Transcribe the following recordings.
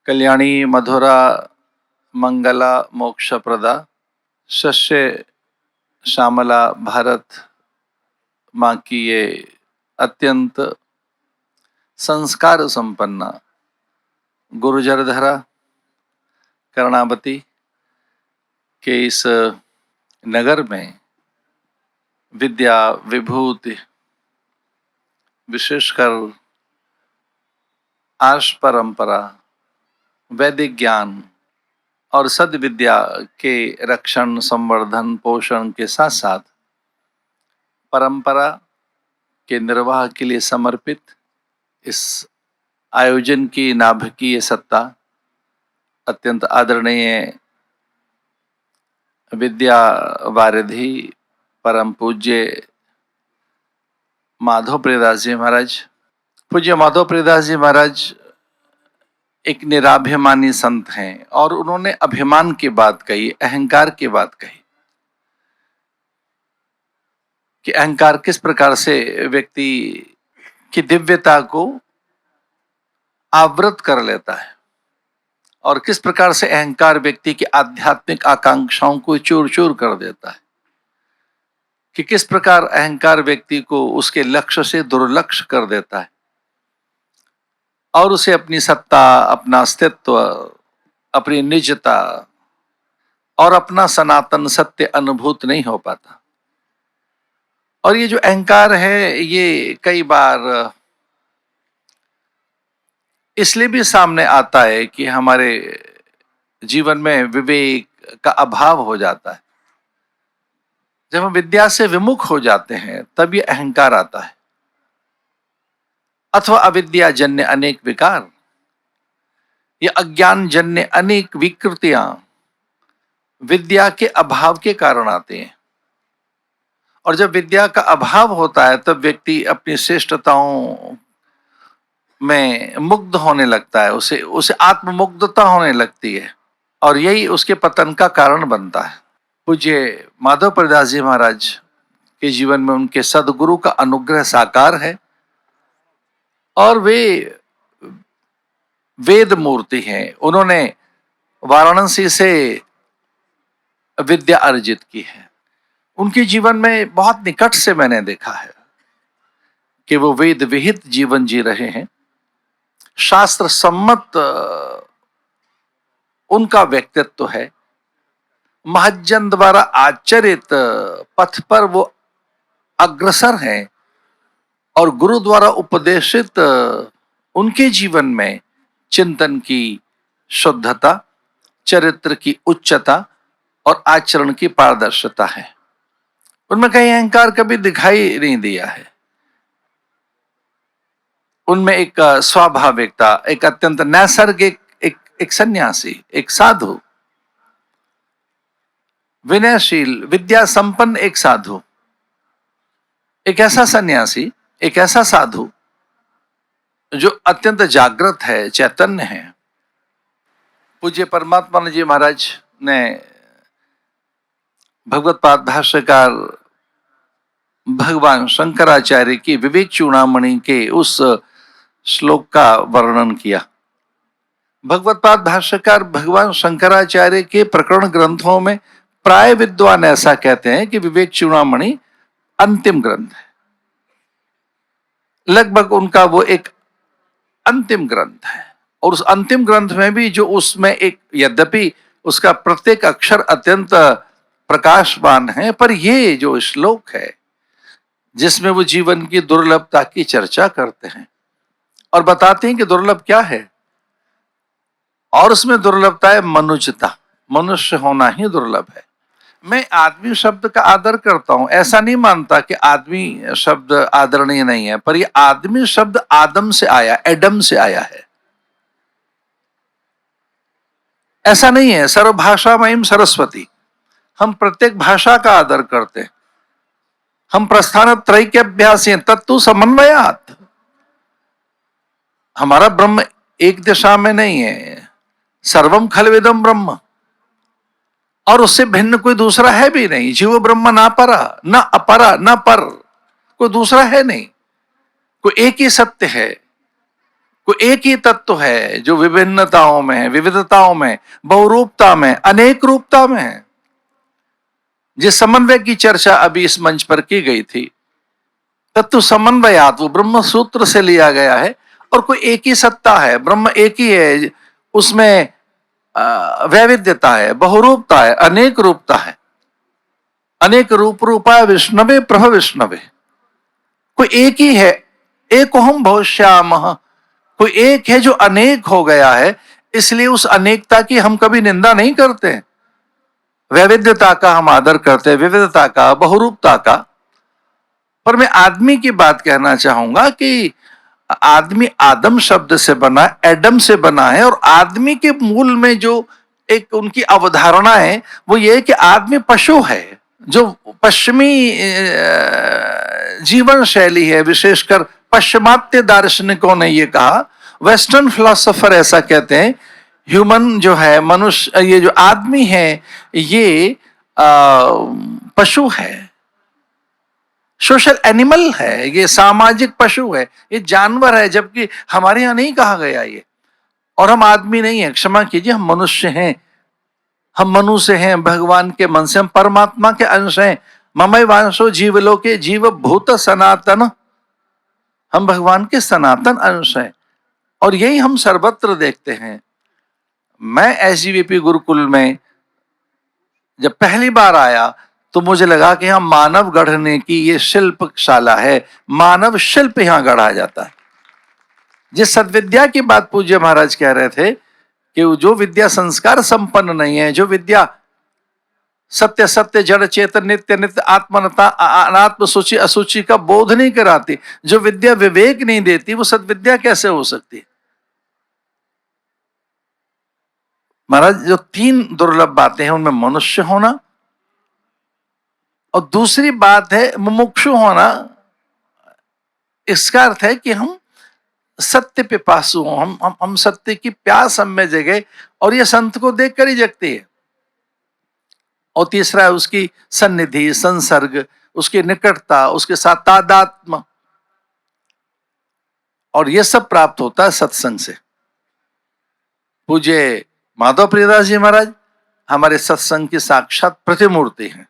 कल्याणी मधुरा मंगला मोक्षप्रदा शस्य श्यामला भारत माँ की ये अत्यंत संस्कार संपन्न गुरुजरधरा कर्णावती के इस नगर में विद्या विभूति विशेषकर आर्ष परंपरा वैदिक ज्ञान और सद्विद्या के रक्षण संवर्धन पोषण के साथ साथ परंपरा के निर्वाह के लिए समर्पित इस आयोजन की नाभिकीय सत्ता अत्यंत आदरणीय विद्या वारिधि परम पूज्य माधव प्रियदास जी महाराज। पूज्य माधव प्रियदास जी महाराज एक निराभिमानी संत हैं और उन्होंने अभिमान की बात कही, अहंकार की बात कही कि अहंकार किस प्रकार से व्यक्ति की दिव्यता को आवृत कर लेता है और किस प्रकार से अहंकार व्यक्ति की आध्यात्मिक आकांक्षाओं को चूर चूर कर देता है, कि किस प्रकार अहंकार व्यक्ति को उसके लक्ष्य से दुर्लक्ष्य कर देता है और उसे अपनी सत्ता, अपना अस्तित्व, अपनी निजता और अपना सनातन सत्य अनुभूत नहीं हो पाता। और ये जो अहंकार है ये कई बार इसलिए भी सामने आता है कि हमारे जीवन में विवेक का अभाव हो जाता है। जब हम विद्या से विमुख हो जाते हैं तब ये अहंकार आता है, अथवा अविद्या जन्य अनेक विकार या अज्ञान जन्य अनेक विकृतियां विद्या के अभाव के कारण आते हैं। और जब विद्या का अभाव होता है तब व्यक्ति अपनी श्रेष्ठताओं में मुग्ध होने लगता है, उसे आत्ममुग्धता होने लगती है और यही उसके पतन का कारण बनता है। पूज्य माधव प्रियदास जी महाराज के जीवन में उनके सदगुरु का अनुग्रह साकार है और वे वेद मूर्ति हैं। उन्होंने वाराणसी से विद्या अर्जित की है। उनके जीवन में बहुत निकट से मैंने देखा है कि वो वेद विहित जीवन जी रहे हैं। शास्त्र सम्मत उनका व्यक्तित्व है। महज्जन द्वारा आचरित पथ पर वो अग्रसर हैं और गुरु द्वारा उपदेशित उनके जीवन में चिंतन की शुद्धता, चरित्र की उच्चता और आचरण की पारदर्शिता है। उनमें कहीं अहंकार कभी दिखाई नहीं दिया है। उनमें एक स्वाभाविकता, एक अत्यंत नैसर्गिक एक सन्यासी, एक साधु, विनयशील, विद्या संपन्न एक साधु, एक ऐसा सन्यासी, एक ऐसा साधु जो अत्यंत जागृत है, चैतन्य है। पूज्य परमात्मा जी महाराज ने भगवत पाद भाष्यकार भगवान शंकराचार्य की विवेक चूड़ामणि के उस श्लोक का वर्णन किया। भगवत पाद भाष्यकार भगवान शंकराचार्य के प्रकरण ग्रंथों में प्राय विद्वान ऐसा कहते हैं कि विवेक चूड़ामणि अंतिम ग्रंथ है। लगभग उनका वो एक अंतिम ग्रंथ है और उस अंतिम ग्रंथ में भी जो उसमें एक, यद्यपि उसका प्रत्येक अक्षर अत्यंत प्रकाशवान है, पर ये जो श्लोक है जिसमें वो जीवन की दुर्लभता की चर्चा करते हैं और बताते हैं कि दुर्लभ क्या है, और उसमें दुर्लभता है मनुष्यता। मनुष्य होना ही दुर्लभ है। मैं आदमी शब्द का आदर करता हूं, ऐसा नहीं मानता कि आदमी शब्द आदरणीय नहीं है, पर यह आदमी शब्द आदम से आया, एडम से आया है। ऐसा नहीं है। सर्वभाषा महिम सरस्वती, हम प्रत्येक भाषा का आदर करते हैं। हम प्रस्थान त्रैक्य अभ्यासी हैं, तत्तु समन्वयात। हमारा ब्रह्म एक दिशा में नहीं है, सर्वम खलविदम ब्रह्म, और उससे भिन्न कोई दूसरा है भी नहीं। जीव ब्रह्म ना परा, ना अपरा, ना पर, कोई दूसरा है नहीं। कोई एक ही सत्य है कोई एक ही तत्व है जो विभिन्नताओं में है, विविधताओं में, बहुरूपता में, अनेक रूपता में है। जिस समन्वय की चर्चा अभी इस मंच पर की गई थी, तत्व समन्वयात, वो ब्रह्म सूत्र से लिया गया है। और कोई एक ही सत्ता है, ब्रह्म एक ही है, उसमें वैविध्यता है, बहुरूपता है, अनेक रूपता है। अनेक रूप रूपा विष्णवे प्रभ विष्णवे, कोई एक ही है। एक हम बहुश्यामः, कोई एक है जो अनेक हो गया है, इसलिए उस अनेकता की हम कभी निंदा नहीं करते। वैविध्यता का हम आदर करते हैं, विविधता का, बहुरूपता का। पर मैं आदमी की बात कहना चाहूंगा कि आदमी आदम शब्द से बना, एडम से बना है, और आदमी के मूल में जो एक उनकी अवधारणा है वो ये है कि आदमी पशु है। जो पश्चिमी जीवन शैली है, विशेषकर पश्चिमात्य दार्शनिकों ने ये कहा, वेस्टर्न फिलोसोफर ऐसा कहते हैं, ह्यूमन जो है, मनुष्य, ये जो आदमी है ये पशु है, सोशल एनिमल है, ये सामाजिक पशु है, ये जानवर है, जबकि हमारे यहां नहीं कहा गया ये। और हम आदमी नहीं है, क्षमा कीजिए, हम मनुष्य हैं, हम मनुष्य हैं, भगवान के मन से, हम परमात्मा के अंश हैं। ममई वांशो जीवलोके जीव भूत सनातन, हम भगवान के सनातन अंश हैं। और यही हम सर्वत्र देखते हैं। मैं एसजीवीपी गुरुकुल में जब पहली बार आया तो मुझे लगा कि यहां मानव गढ़ने की ये शिल्पशाला है, मानव शिल्प यहां गढ़ा जाता है। जिस सद्विद्या की बात पूज्य महाराज कह रहे थे कि जो विद्या संस्कार संपन्न नहीं है, जो विद्या सत्य सत्य जड़ चेतन नित्य नित्य आत्मनता अनात्म सूची असुचि का बोध नहीं कराती, जो विद्या विवेक नहीं देती, वो सद्विद्या कैसे हो सकती है? महाराज, जो तीन दुर्लभ बातें हैं उनमें मनुष्य होना, और दूसरी बात है मुमुक्षु होना। इसका अर्थ है कि हम सत्य पिपासु हों, हम सत्य की प्यास हम में जगे, और ये संत को देखकर ही जगती है। और तीसरा है उसकी सन्निधि, संसर्ग, उसकी निकटता, उसके साथ तादात्म्य, और ये सब प्राप्त होता है सत्संग से। पूज्य माधव प्रियदास जी महाराज हमारे सत्संग की साक्षात प्रतिमूर्ति हैं,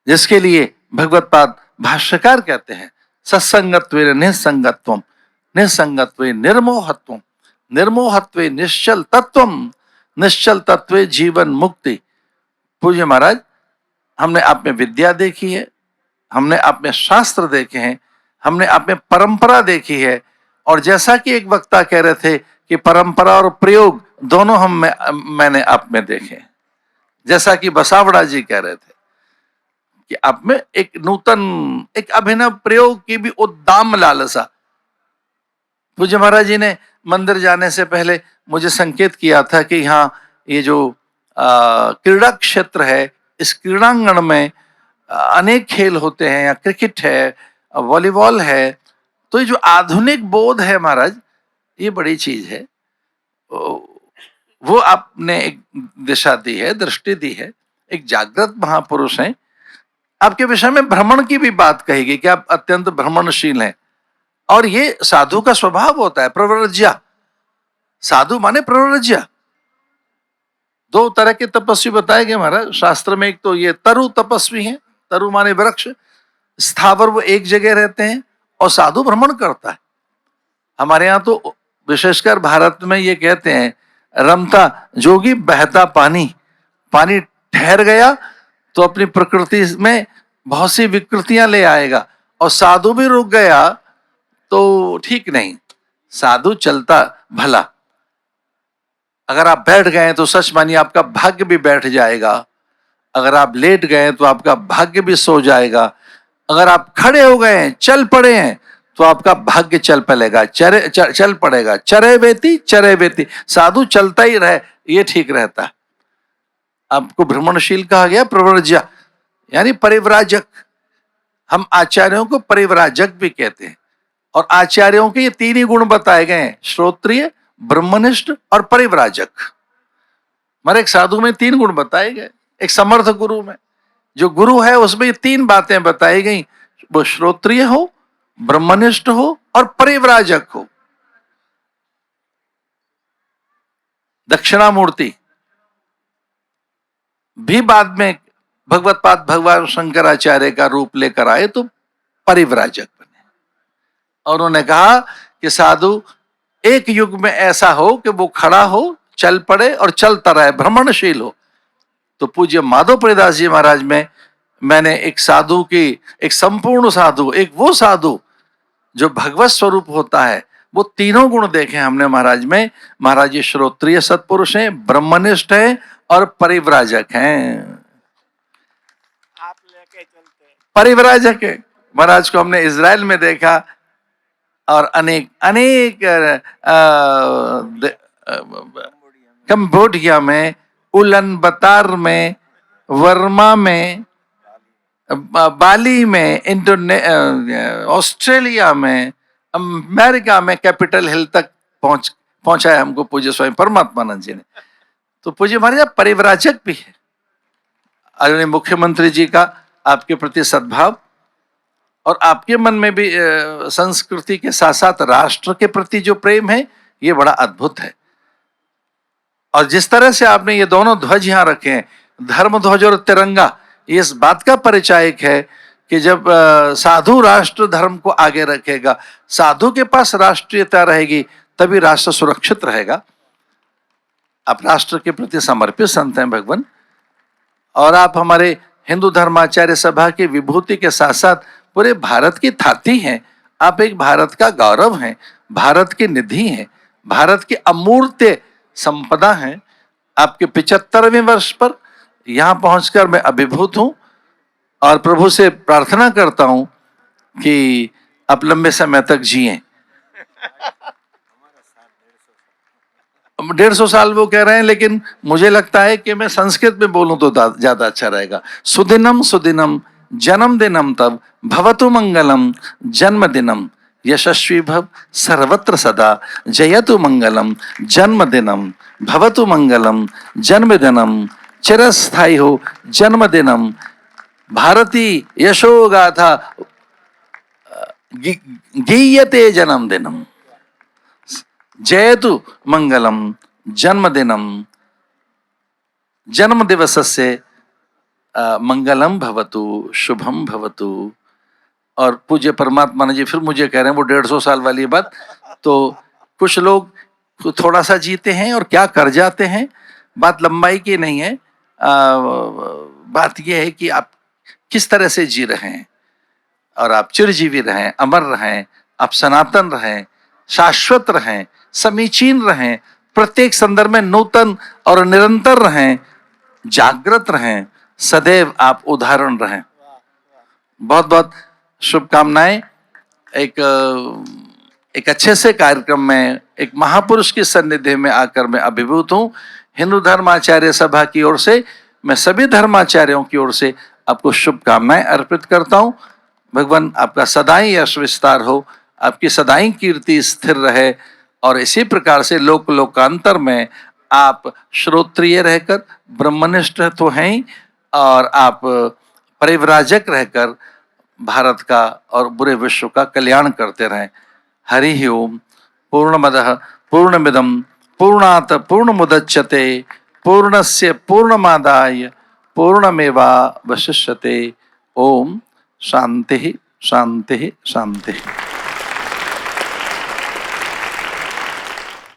जिसके लिए भगवत्पाद भाष्यकार कहते हैं, सत्संगत्वे निसंगत्वम, निसंगत्वे निर्मोहत्वम, निर्मोहत्वे निश्चल तत्वम, निश्चल तत्वे जीवन मुक्ति। पूज्य महाराज, हमने आप में विद्या देखी है, हमने आप में शास्त्र देखे हैं, हमने आप में परंपरा देखी है, और जैसा कि एक वक्ता कह रहे थे कि परंपरा और प्रयोग दोनों मैंने आप में देखे, जैसा कि बसावड़ा जी कह रहे थे कि आप में एक नूतन, एक अभिनव प्रयोग की भी उद्दाम लालसा। पूज्य महाराज जी ने मंदिर जाने से पहले मुझे संकेत किया था कि यहाँ ये जो क्रीड़ा क्षेत्र है, इस क्रीड़ांगण में अनेक खेल होते हैं, या क्रिकेट है, वॉलीबॉल है। तो ये जो आधुनिक बोध है महाराज, ये बड़ी चीज है। वो आपने एक दिशा दी है, दृष्टि दी है, एक जागृत महापुरुष हैं। आपके विषय में भ्रमण की भी बात कही गई कि आप अत्यंत भ्रमणशील हैं, और ये साधु का स्वभाव होता है, प्रव्रज्या। साधु माने प्रव्रज्या। दो तरह के तपस्वी बताए गए महाराज शास्त्र में। एक तो ये तरु तपस्वी हैं, तरु माने वृक्ष, स्थावर, वो एक जगह रहते हैं, और साधु भ्रमण करता है। हमारे यहाँ तो विशेषकर भारत में ये कहते हैं, रमता जोगी बहता पानी, पानी ठहर गया तो अपनी प्रकृति में बहुत सी विकृतियां ले आएगा, और साधु भी रुक गया तो ठीक नहीं। साधु चलता भला, अगर आप बैठ गए तो सच मानिए आपका भाग्य भी बैठ जाएगा, अगर आप लेट गए तो आपका भाग्य भी सो जाएगा, अगर आप खड़े हो गए हैं, चल पड़े हैं, तो आपका भाग्य चल पड़ेगा, चल पड़ेगा। चरे बेती, साधु चलता ही रहे, ये ठीक रहता है। आपको भ्रमणशील कहा गया, प्रव्रज्या यानी परिव्राजक। हम आचार्यों को परिव्राजक भी कहते हैं, और आचार्यों के ये तीन ही गुण बताए गए हैं, श्रोत्रिय, ब्रह्मनिष्ठ और परिव्राजक। हमारे एक साधु में तीन गुण बताए गए, एक समर्थ गुरु में, जो गुरु है उसमें ये तीन बातें बताई गई, वो श्रोत्रिय हो, ब्रह्मनिष्ठ हो और परिव्राजक हो। दक्षिणामूर्ति भी बाद में भगवत्पाद भगवान शंकराचार्य का रूप लेकर आए तो परिव्राजक बने, और उन्होंने कहा कि साधु एक युग में ऐसा हो कि वो खड़ा हो, चल पड़े और चलता रहे, भ्रमणशील हो। तो पूज्य माधव परिदास जी महाराज में मैंने एक साधु की, एक संपूर्ण साधु, एक वो साधु जो भगवत स्वरूप होता है, वो तीनों गुण देखे हमने महाराज में। महाराज जी श्रोत्रिय सत्पुरुष हैं, ब्रह्मनिष्ठ हैं और परिव्राजक हैं। आप लेके चलते हैं, परिव्राजक है। महाराज को हमने इजराइल में देखा और अनेक अनेक कंबोडिया में, उलन बतार में, वर्मा में, बाली में, ऑस्ट्रेलिया में, अमेरिका में, कैपिटल हिल तक पहुंचा है हमको पूज्य स्वामी परमात्मानंद जी ने। तो पूज्य महाराज परिव्राजक भी है। आदरणीय मुख्यमंत्री जी का आपके प्रति सद्भाव और आपके मन में भी संस्कृति के साथ साथ राष्ट्र के प्रति जो प्रेम है, ये बड़ा अद्भुत है। और जिस तरह से आपने ये दोनों ध्वज यहां रखे हैं, धर्म ध्वज और तिरंगा, ये इस बात का परिचायक है कि जब साधु राष्ट्र धर्म को आगे रखेगा, साधु के पास राष्ट्रीयता रहेगी, तभी राष्ट्र सुरक्षित रहेगा। आप राष्ट्र के प्रति समर्पित संत हैं भगवान, और आप हमारे हिंदू धर्माचार्य सभा की विभूति के साथ साथ पूरे भारत की थाती हैं। आप एक भारत का गौरव हैं, भारत की निधि हैं, भारत की अमूर्त संपदा हैं। आपके 75वें वर्ष पर यहां पहुंचकर मैं अभिभूत हूं और प्रभु से प्रार्थना करता हूं कि आप लंबे समय तक जिएं। 150 साल वो कह रहे हैं, लेकिन मुझे लगता है कि मैं संस्कृत में बोलूं तो ज्यादा अच्छा रहेगा। सुदिनम सुदिनम जन्मदिनम तब भवतु मंगलम जन्मदिनम यशस्वी भव सर्वत्र सदा जयतु मंगलम जन्मदिनम भवतु मंगलम जन्मदिनम चिरस्थायी हो जन्मदिनम भारती यशो गाथा गीयते जन्मदिनम जयतु मंगलम जन्मदिनम जन्म दिवसस्य मंगलम भवतु शुभम भवतु। और पूज्य परमात्मा जी फिर मुझे कह रहे हैं वो 150 साल वाली बात, तो कुछ लोग थोड़ा सा जीते हैं और क्या कर जाते हैं। बात लंबाई की नहीं है, बात यह है कि आप किस तरह से जी रहे हैं, और आप चिरजीवी रहें, अमर रहें, आप सनातन रहें, शाश्वत रहें, समीचीन रहें, प्रत्येक संदर्भ में नूतन और निरंतर रहें, जागृत रहें, सदैव आप उदाहरण रहें। बहुत बहुत शुभकामनाएं। एक अच्छे से कार्यक्रम में एक महापुरुष की सन्निधि में आकर मैं अभिभूत हूं। हिंदू धर्माचार्य सभा की ओर से मैं सभी धर्माचार्यों की ओर से आपको शुभकामनाएं अर्पित करता हूं। भगवान आपका सदाई यश विस्तार हो, आपकी सदाई कीर्ति स्थिर रहे, और इसी प्रकार से लोक लोकांतर में आप श्रोत्रिय रहकर ब्रह्मनिष्ठ तो हैं ही, और आप परिव्राजक रहकर भारत का और पूरे विश्व का कल्याण करते रहें। हरि ओम। पूर्णमदः पूर्णमिदं पूर्णात् पूर्णमुदच्यते पूर्णस्य पूर्णमादाय पूर्णमेवावशिष्यते। ओम शांति शांति शांति।